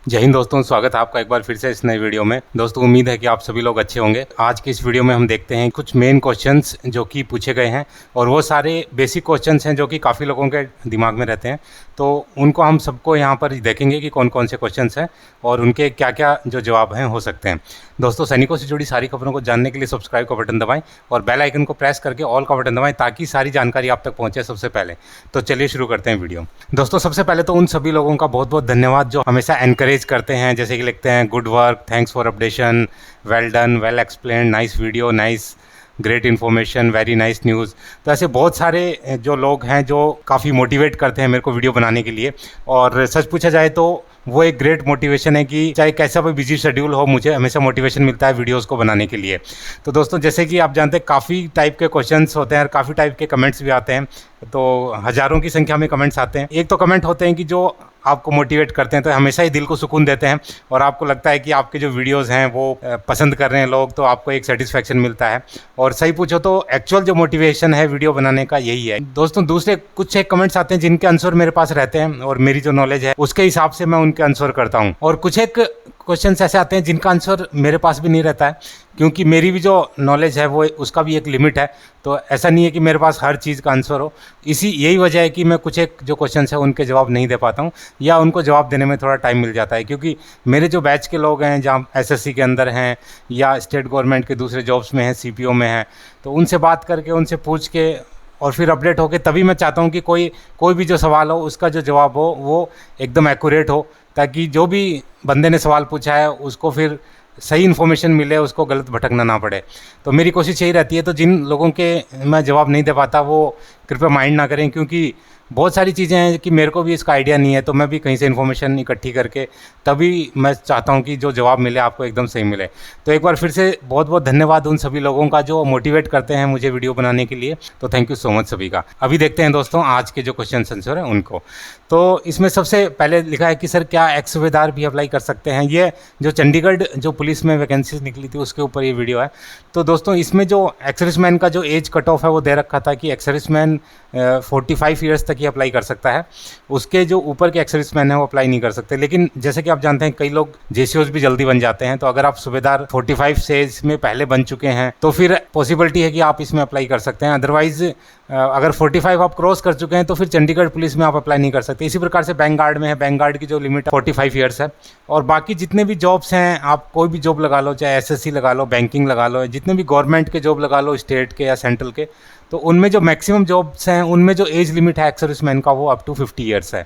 जय हिंद दोस्तों, स्वागत है आपका एक बार फिर से इस नए वीडियो में। दोस्तों उम्मीद है कि आप सभी लोग अच्छे होंगे। आज की इस वीडियो में हम देखते हैं कुछ मेन क्वेश्चंस जो कि पूछे गए हैं और वो सारे बेसिक क्वेश्चंस हैं जो कि काफ़ी लोगों के दिमाग में रहते हैं। तो उनको हम सबको यहाँ पर देखेंगे कि कौन कौन से क्वेश्चंस हैं और उनके क्या क्या जो जवाब हैं हो सकते हैं। दोस्तों सैनिकों से जुड़ी सारी खबरों को जानने के लिए सब्सक्राइब का बटन दबाएं और बेल आइकन को प्रेस करके ऑल का बटन दबाएं ताकि सारी जानकारी आप तक पहुंचे सबसे पहले। तो चलिए शुरू करते हैं वीडियो। दोस्तों सबसे पहले तो उन सभी लोगों का बहुत बहुत धन्यवाद जो हमेशा एनकरेज करते हैं, जैसे कि लिखते हैं good work, thanks for updation, well done, well explain, nice video, nice, great information, very nice news. तो ऐसे बहुत सारे जो लोग हैं जो काफ़ी मोटिवेट करते हैं मेरे को वीडियो बनाने के लिए। और सच पूछा जाए तो वो एक ग्रेट मोटिवेशन है कि चाहे कैसा भी बिजी शेड्यूल हो, मुझे हमेशा मोटिवेशन मिलता है वीडियोस को बनाने के लिए। तो दोस्तों जैसे कि आप जानते हैं काफ़ी टाइप के क्वेश्चंस होते हैं और काफ़ी टाइप के कमेंट्स भी आते हैं। तो हज़ारों की संख्या में कमेंट्स आते हैं। एक तो कमेंट होते हैं कि जो आपको मोटिवेट करते हैं, तो हमेशा ही दिल को सुकून देते हैं और आपको लगता है कि आपके जो वीडियोस हैं वो पसंद कर रहे हैं लोग, तो आपको एक सेटिस्फेक्शन मिलता है। और सही पूछो तो एक्चुअल जो मोटिवेशन है वीडियो बनाने का यही है। दोस्तों दूसरे कुछ एक कमेंट्स आते हैं जिनके आंसर मेरे पास रहते हैं और मेरी जो नॉलेज है उसके हिसाब से मैं उनके आंसर करता हूँ। और कुछ एक क्वेश्चंस ऐसे आते हैं जिनका आंसर मेरे पास भी नहीं रहता है, क्योंकि मेरी भी जो नॉलेज है वो उसका भी एक लिमिट है। तो ऐसा नहीं है कि मेरे पास हर चीज़ का आंसर हो। यही वजह है कि मैं कुछ एक जो क्वेश्चंस है उनके जवाब नहीं दे पाता हूँ या उनको जवाब देने में थोड़ा टाइम मिल जाता है, क्योंकि मेरे जो बैच के लोग हैं जहाँ एसएससी के अंदर हैं या स्टेट गवर्नमेंट के दूसरे जॉब्स में हैं, सीपीओ में हैं, तो उनसे बात करके उनसे पूछ के और फिर अपडेट होके तभी मैं चाहता हूँ कि कोई भी जो सवाल हो उसका जो जवाब हो वो एकदम एक्यूरेट हो, ताकि जो भी बंदे ने सवाल पूछा है उसको फिर सही इन्फॉर्मेशन मिले, उसको गलत भटकना ना पड़े। तो मेरी कोशिश यही रहती है। तो जिन लोगों के मैं जवाब नहीं दे पाता वो कृपया माइंड ना करें, क्योंकि बहुत सारी चीज़ें हैं कि मेरे को भी इसका आइडिया नहीं है। तो मैं भी कहीं से इन्फॉर्मेशन इकट्ठी करके तभी मैं चाहता हूं कि जो जवाब मिले आपको एकदम सही मिले। तो एक बार फिर से बहुत बहुत धन्यवाद उन सभी लोगों का जो मोटिवेट करते हैं मुझे वीडियो बनाने के लिए। तो थैंक यू सो मच सभी का। अभी देखते हैं दोस्तों आज के जो क्वेश्चन आंसर हैं उनको। तो इसमें सबसे पहले लिखा है कि सर क्या एक्स सूबेदार भी अप्लाई कर सकते हैं। ये जो चंडीगढ़ जो पुलिस में वैकेंसीज निकली थी उसके ऊपर ये वीडियो है। तो दोस्तों इसमें जो एक्स सर्विसमैन का जो एज कट ऑफ है वो दे रखा था कि एक्स सर्विसमैन 45 ईयर्स तक ही अप्लाई कर सकता है। उसके जो ऊपर के एक्स सर्विसमैन है वो अप्लाई नहीं कर सकते। लेकिन जैसे कि आप जानते हैं कई लोग जेसीओज भी जल्दी बन जाते हैं। तो अगर आप सूबेदार 45 से एज में पहले बन चुके हैं तो फिर पॉसिबिलिटी है कि आप इसमें अप्लाई कर सकते हैं। अदरवाइज अगर 45 आप क्रॉस कर चुके हैं तो फिर चंडीगढ़ पुलिस में आप अप्लाई नहीं कर सकते। इसी प्रकार से बैंक गार्ड में है, बैंक गार्ड की जो लिमिट 45 ईयर्स है। और बाकी जितने भी जॉब्स हैं, आप कोई भी जॉब लगा लो, चाहे एसएससी लगा लो, बैंकिंग लगा लो, जितने भी गवर्नमेंट के जॉब लगा लो, स्टेट के या सेंट्रल के, तो उनमें जो मैक्सिमम जॉब्स हैं उनमें जो एज लिमिट है एक्स सर्विसमैन का वो अप टू 50 ईयर्स है।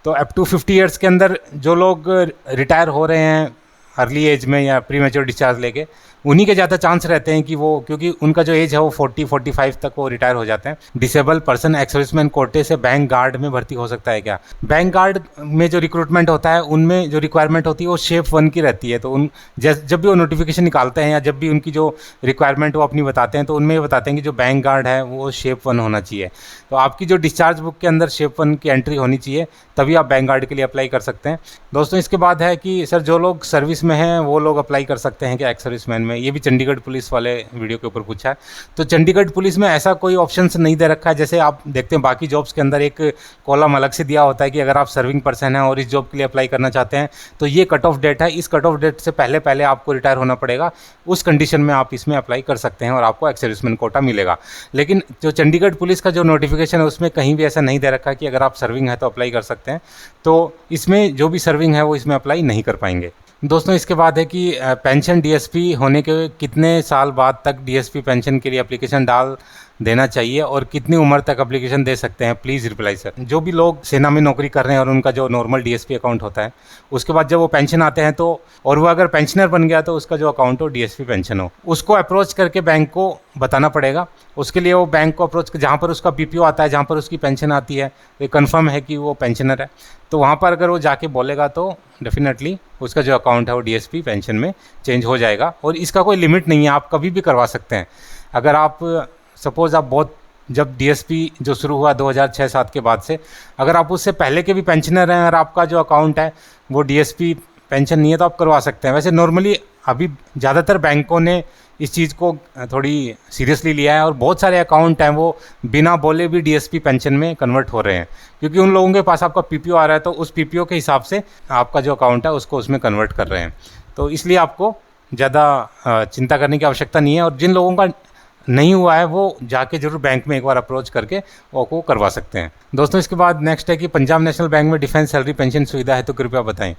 तो अप टू 50 ईयर्स के अंदर जो लोग रिटायर हो रहे हैं अर्ली एज में या प्री मैच्योर डिस्चार्ज लेके, उन्हीं के ज़्यादा चांस रहते हैं कि वो, क्योंकि उनका जो एज है वो 40-45 तक वो रिटायर हो जाते हैं। डिसेबल पर्सन एक्स सर्विसमैन कोटे से बैंक गार्ड में भर्ती हो सकता है क्या? बैंक गार्ड में जो रिक्रूटमेंट होता है उनमें जो रिक्वायरमेंट होती है वो शेप 1 की रहती है। तो जब भी वो नोटिफिकेशन निकालते हैं या जब भी उनकी जो रिक्वायरमेंट वो अपनी बताते हैं तो उनमें ये बताते हैं कि जो बैंक गार्ड है वो शेप 1 होना चाहिए। तो आपकी जो डिस्चार्ज बुक के अंदर शेप 1 की एंट्री होनी चाहिए, तभी आप बैंक गार्ड के लिए अप्लाई कर सकते हैं। दोस्तों इसके बाद है कि सर जो लोग सर्विस में हैं वो लोग अप्लाई कर सकते हैं क्या एक्स सर्विसमैन में? ये भी चंडीगढ़ पुलिस वाले वीडियो के ऊपर पूछा है। तो चंडीगढ़ पुलिस में ऐसा कोई ऑप्शन नहीं दे रखा है। जैसे आप देखते हैं बाकी जॉब्स के अंदर एक कॉलम अलग से दिया होता है कि अगर आप सर्विंग पर्सन हैं और इस जॉब के लिए अप्लाई करना चाहते हैं तो ये कट ऑफ डेट है, इस कट ऑफ डेट से पहले पहले आपको रिटायर होना पड़ेगा। उस कंडीशन में आप इसमें अप्लाई कर सकते हैं और आपको एक्स सर्विसमैन कोटा मिलेगा। लेकिन जो चंडीगढ़ पुलिस का जो नोटिफिकेशन है उसमें कहीं भी ऐसा नहीं दे रखा कि अगर आप सर्विंग है तो अप्लाई कर सकते हैं। तो इसमें जो भी सर्विंग है वो इसमें अप्लाई नहीं कर पाएंगे। दोस्तों इसके बाद है कि पेंशन डीएसपी होने के कितने साल बाद तक डीएसपी पेंशन के लिए एप्लीकेशन डाल देना चाहिए और कितनी उम्र तक एप्लीकेशन दे सकते हैं, प्लीज़ रिप्लाई सर। जो भी लोग सेना में नौकरी कर रहे हैं और उनका जो नॉर्मल डीएसपी अकाउंट होता है उसके बाद जब वो पेंशन आते हैं तो, और वो अगर पेंशनर बन गया तो उसका जो अकाउंट हो डीएसपी पेंशन हो, उसको अप्रोच करके बैंक को बताना पड़ेगा। उसके लिए वो बैंक को अप्रोच जहाँ पर उसका पीपीओ आता है, जहाँ पर उसकी पेंशन आती है, ये कन्फर्म है कि वो पेंशनर है, तो वहाँ पर अगर वो जाके बोलेगा तो डेफिनेटली उसका जो अकाउंट है वो डीएसपी पेंशन में चेंज हो जाएगा। और इसका कोई लिमिट नहीं है, आप कभी भी करवा सकते हैं। अगर आप सपोज़ आप जब डीएसपी जो शुरू हुआ 2006-07 के बाद से, अगर आप उससे पहले के भी पेंशनर हैं और आपका जो अकाउंट है वो डीएसपी पेंशन नहीं है तो आप करवा सकते हैं। वैसे नॉर्मली अभी ज़्यादातर बैंकों ने इस चीज़ को थोड़ी सीरियसली लिया है और बहुत सारे अकाउंट हैं वो बिना बोले भी डीएसपी पेंशन में कन्वर्ट हो रहे हैं, क्योंकि उन लोगों के पास आपका पीपीओ आ रहा है तो उस पीपीओ के हिसाब से आपका जो अकाउंट है उसको उसमें कन्वर्ट कर रहे हैं। तो इसलिए आपको ज़्यादा चिंता करने की आवश्यकता नहीं है, और जिन लोगों का नहीं हुआ है वो जाके जरूर बैंक में एक बार अप्रोच करके वो करवा सकते हैं। दोस्तों इसके बाद नेक्स्ट है कि पंजाब नेशनल बैंक में डिफेंस सैलरी पेंशन सुविधा है तो कृपया बताएं।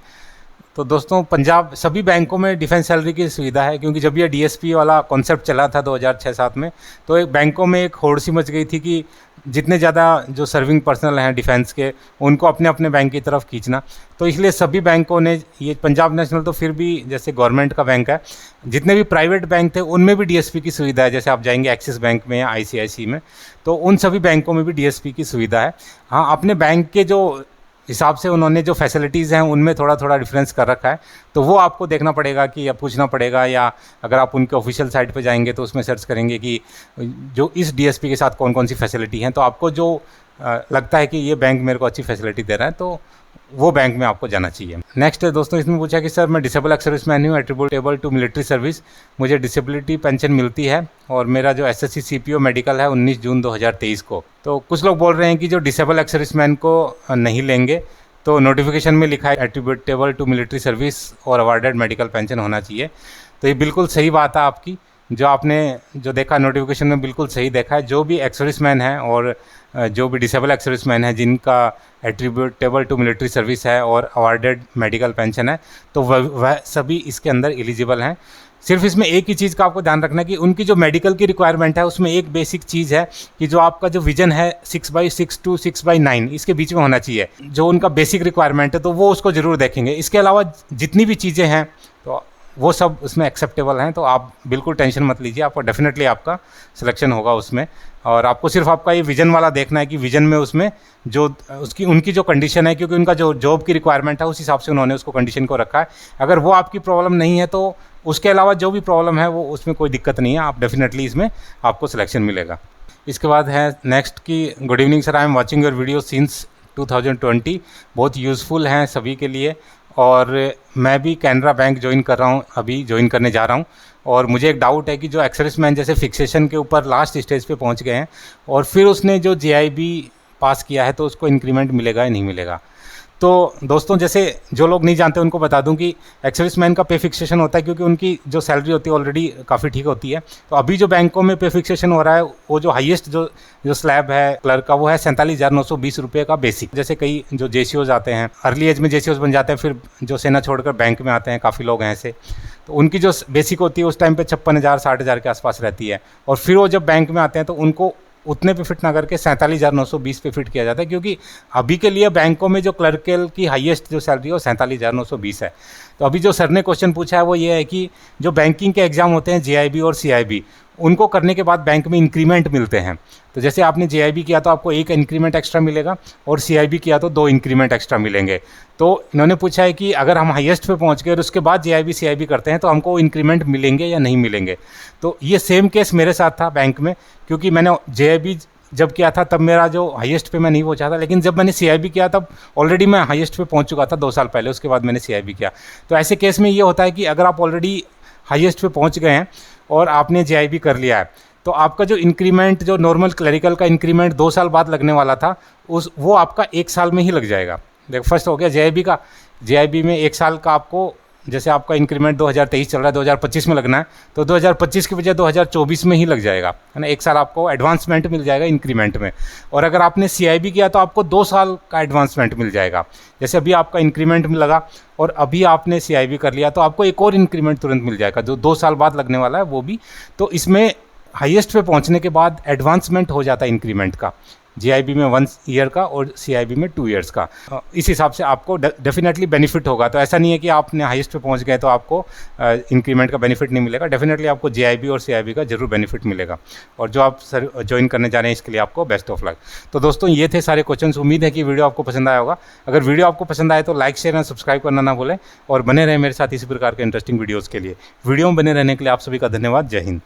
तो दोस्तों पंजाब सभी बैंकों में डिफेंस सैलरी की सुविधा है, क्योंकि जब ये डीएसपी वाला कॉन्सेप्ट चला था 2006-7 में, तो एक बैंकों में एक होड़ सी मच गई थी कि जितने ज़्यादा जो सर्विंग पर्सनल हैं डिफेंस के उनको अपने अपने बैंक की तरफ खींचना। तो इसलिए सभी बैंकों ने ये, पंजाब नेशनल तो फिर भी जैसे गवर्नमेंट का बैंक है, जितने भी प्राइवेट बैंक थे उनमें भी डीएसपी की सुविधा है। जैसे आप जाएंगे एक्सिस बैंक में या आईसीआईसी में, तो उन सभी बैंकों में भी डीएसपी की सुविधा है। हाँ, अपने बैंक के जो हिसाब से उन्होंने जो फैसिलिटीज़ हैं उनमें थोड़ा थोड़ा डिफरेंस कर रखा है, तो वो आपको देखना पड़ेगा कि या पूछना पड़ेगा, या अगर आप उनके ऑफिशियल साइट पे जाएंगे तो उसमें सर्च करेंगे कि जो इस डीएसपी के साथ कौन कौन सी फैसिलिटी हैं, तो आपको जो लगता है कि ये बैंक मेरे को अच्छी फैसिलिटी दे रहा है तो वो बैंक में आपको जाना चाहिए। नेक्स्ट है दोस्तों, इसमें पूछा कि सर मैं डिसेबल एक्स सर्विसमैन हूँ एट्रीब्यूटेबल टू मिलिट्री सर्विस, मुझे डिसेबिलिटी पेंशन मिलती है और मेरा जो एसएससी सीपीओ मेडिकल है 19 जून 2023 को। तो कुछ लोग बोल रहे हैं कि जो डिसेबल एक्स सर्विसमैन को नहीं लेंगे, तो नोटिफिकेशन में लिखा है एट्रीब्यूटेबल टू मिलिट्री सर्विस और अवार्डेड मेडिकल पेंशन होना चाहिए। तो ये बिल्कुल सही बात है आपकी, जो आपने जो देखा नोटिफिकेशन में बिल्कुल सही देखा है। जो भी एक्स सर्विसमैन है और जो भी डिसेबल एक्स सर्विसमैन है जिनका एट्रीब्यूटेबल टू मिलिट्री सर्विस है और अवार्डेड मेडिकल पेंशन है, तो वह सभी इसके अंदर एलिजिबल हैं। सिर्फ इसमें एक ही चीज़ का आपको ध्यान रखना है कि उनकी जो मेडिकल की रिक्वायरमेंट है उसमें एक बेसिक चीज़ है कि जो आपका जो विजन है 6/6 टू 6/9 इसके बीच में होना चाहिए, जो उनका बेसिक रिक्वायरमेंट है, तो वो उसको ज़रूर देखेंगे। इसके अलावा जितनी भी चीज़ें हैं तो वो सब उसमें एक्सेप्टेबल हैं, तो आप बिल्कुल टेंशन मत लीजिए, आपको डेफिनेटली आपका सिलेक्शन होगा उसमें। और आपको सिर्फ आपका ये विजन वाला देखना है कि विजन में उसमें जो उनकी जो कंडीशन है, क्योंकि उनका जो जॉब की रिक्वायरमेंट है उस हिसाब से उन्होंने उसको कंडीशन को रखा है। अगर वो आपकी प्रॉब्लम नहीं है तो उसके अलावा जो भी प्रॉब्लम है वो उसमें कोई दिक्कत नहीं है, आप डेफिनेटली इसमें आपको सिलेक्शन मिलेगा। इसके बाद है नेक्स्ट की good evening sir, I am watching your video since 2020, बहुत यूज़फुल हैं सभी के लिए, और मैं भी कैनरा बैंक ज्वाइन कर रहा हूँ, अभी ज्वाइन करने जा रहा हूँ। और मुझे एक डाउट है कि जो एक्स सर्विसमैन जैसे फिक्सेशन के ऊपर लास्ट स्टेज पे पहुँच गए हैं और फिर उसने जो जेआईबी पास किया है तो उसको इंक्रीमेंट मिलेगा या नहीं मिलेगा। तो दोस्तों जैसे जो लोग नहीं जानते उनको बता दूं कि एक्स सर्विसमैन का पे फिक्सेशन होता है, क्योंकि उनकी जो सैलरी होती है ऑलरेडी काफ़ी ठीक होती है। तो अभी जो बैंकों में पे फिक्सेशन हो रहा है वो जो हाईएस्ट जो स्लैब है क्लर्क का वो है 47,920 रुपये का बेसिक। जैसे कई जो जेसीओज आते हैं, अर्ली एज में जेसीओज बन जाते हैं, फिर जो सेना छोड़कर बैंक में आते हैं, काफ़ी लोग हैं ऐसे, तो उनकी जो बेसिक होती है उस टाइम पे 56,000 60,000 के आसपास रहती है, और फिर वो जब बैंक में आते हैं तो उनको उतने पे फिट ना करके 47,920 पे फिट किया जाता है, क्योंकि अभी के लिए बैंकों में जो क्लर्कल की हाईएस्ट जो सैलरी है वो 47,920 है। तो अभी जो सर ने क्वेश्चन पूछा है वो ये है कि जो बैंकिंग के एग्जाम होते हैं जेआईबी और सीआईबी, उनको करने के बाद बैंक में इंक्रीमेंट मिलते हैं। तो जैसे आपने जेआईबी किया तो आपको 1 इंक्रीमेंट एक्स्ट्रा मिलेगा, और सीआईबी किया तो 2 इंक्रीमेंट एक्स्ट्रा मिलेंगे। तो इन्होंने पूछा है कि अगर हम हाईएस्ट पे पहुंच गए और उसके बाद जेआईबी सीआईबी करते हैं तो हमको इंक्रीमेंट मिलेंगे या नहीं मिलेंगे। तो ये सेम केस मेरे साथ था बैंक में, क्योंकि मैंने जेआईबी जब किया था तब मेरा जो हाईएस्ट पे मैं नहीं पहुंचा था, लेकिन जब मैंने सीआईबी किया तब ऑलरेडी मैं हाईएस्ट पे पहुंच चुका था 2 साल पहले, उसके बाद मैंने सीआईबी किया। तो ऐसे केस में ये होता है कि अगर आप ऑलरेडी हाईएस्ट पे पहुंच गए हैं और आपने जेआईबी कर लिया है, तो आपका जो इंक्रीमेंट, जो नॉर्मल क्लरिकल का इंक्रीमेंट 2 साल बाद लगने वाला था, वो आपका 1 साल में ही लग जाएगा। देखो फर्स्ट हो गया जेआईबी का, जेआईबी में 1 साल का आपको, जैसे आपका इंक्रीमेंट 2023 चल रहा है 2025 में लगना है, तो 2025 की बजाय 2024 में ही लग जाएगा, है ना। 1 साल आपको एडवांसमेंट मिल जाएगा इंक्रीमेंट में। और अगर आपने सीआईबी किया तो आपको 2 साल का एडवांसमेंट मिल जाएगा। जैसे अभी आपका इंक्रीमेंट में लगा और अभी आपने सीआईबी कर लिया तो आपको एक और इंक्रीमेंट तुरंत मिल जाएगा जो 2 साल बाद लगने वाला है वो भी। तो इसमें हाईएस्ट पे पहुंचने के बाद एडवांसमेंट हो जाता है इंक्रीमेंट का, जीआईबी में 1 ईयर का और सीआईबी में 2 ईयर्स का। इस हिसाब से आपको डेफिनेटली बेनिफिट होगा। तो ऐसा नहीं है कि आपने हाईएस्ट पे पहुंच गए तो आपको इंक्रीमेंट का बेनिफिट नहीं मिलेगा, डेफिनेटली आपको जीआईबी और सीआईबी का जरूर बेनिफिट मिलेगा। और जो आप ज्वाइन करने जा रहे हैं इसके लिए आपको बेस्ट ऑफ लक। तो दोस्तों ये थे सारे क्वेश्चंस, उम्मीद है कि वीडियो आपको पसंद आया होगा। अगर वीडियो आपको पसंद आए तो लाइक शेयर एंड सब्सक्राइब करना ना भूलें, और बने रहे मेरे साथ इसी प्रकार के इंटरेस्टिंग वीडियोज़ के लिए। वीडियो में बने रहने के लिए आप सभी का धन्यवाद। जय हिंद।